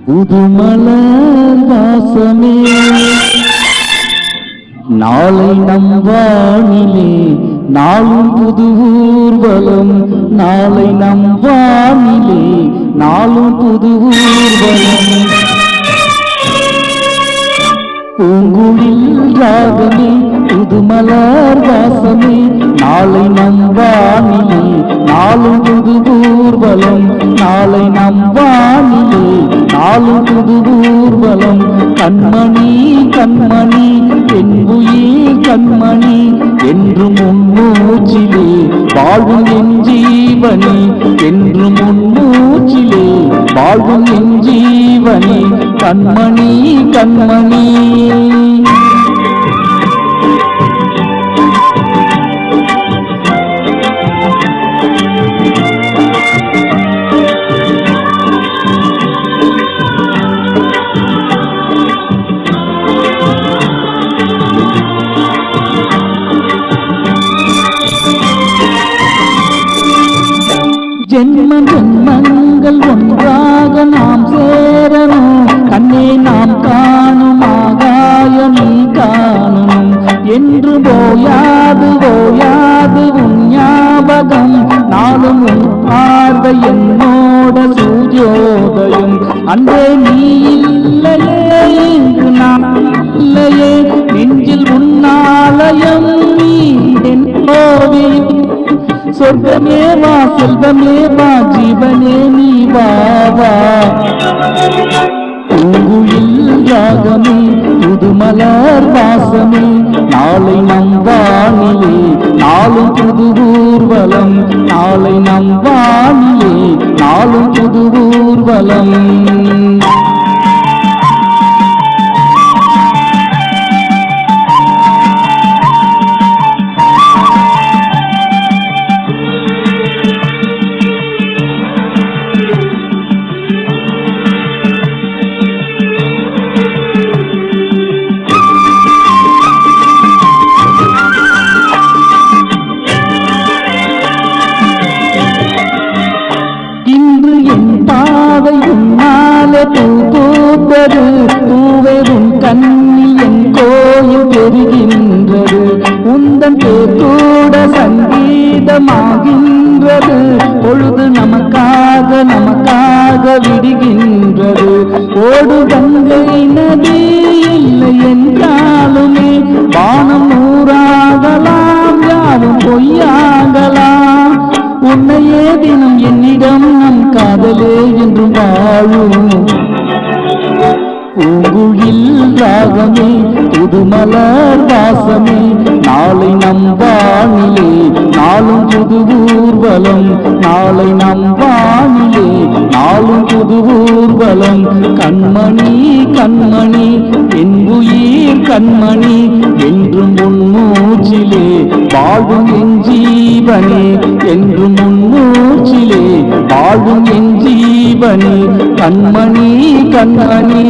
புதுமலர் வாசமே நாளை நம் வானிலே நாளும் புது ஊர்வலம். நாளை நம் வானிலே நாளும் புது ஊர்வலம். பூங்குழில் ராகமே புதுமலர் வாசமே நாளை நம் வானிலே நாளும் புது ஊர்வலம். நாளை நம் வானிலே நாளும் புது ஊர்வலம். கண்மணி கண்மணி என் உயிர் கண்மணி என்றும் முன்னூச்சிலே வாழ்வும் என் ஜீவனி. என்றும் முன்னூச்சிலே வாழ்வும் என் ஜீவனி. கண்மணி கண்மணி ஜென்ம ஜென்மங்கள் ஒன்றாக நாம் சேரணும். கண்ணே நாம் காணும் ஆகாயம் நீ காணும். என்று ஓயாது ஓயாது உன் ஞாபகம். நாளும் உன் பார்வை என்னோட சூரியோதயம். அன்பே நீ இல்லையே இங்கு நான் இல்லையே. நெஞ்சில் உன்னாலயம் நீ என் கோவில். சொர்க்கமே வா செல்வமே வா ஜீவனே நீ வா வா. பூங்குழில் ராகமே புதுமலர் வாசமே நாளை நம் வானிலே நாளும் புது ஊர்வலம். நாளை நம் வானிலே நாளும் புது ஊர்வலம். பூத்தது பூவே உன் கண்ணில் என் கோயில் பெறுகின்றது. உந்தன் பேர் கூட சங்கீதமாகின்றது. பொழுது நமக்காக நமக்காக விடுகின்றது. ஓடு கங்கை நதி இல்லை என்றாலுமே வானம் நூறாகலாம் யாவும் பொய்யாகலாம். உன்னையே தினம் என்னிடம் நம் காதலே என்றும் வாழும். பூங்குழில் ராகமே புதுமலர் வாசமே நாளை நம் வானிலே நாளும் புது ஊர்வலம். நாளை நம் வானிலே நாளும் புது ஊர்வலம். கண்மணி கண்மணி என் உயிர் கண்மணி என்றும் உன் மூச்சிலே வாழும் என் ஜீவனே. என்றும் உன் மூச்சிலே வாழும் என் ஜீவனே. கண்மணி கண்மணி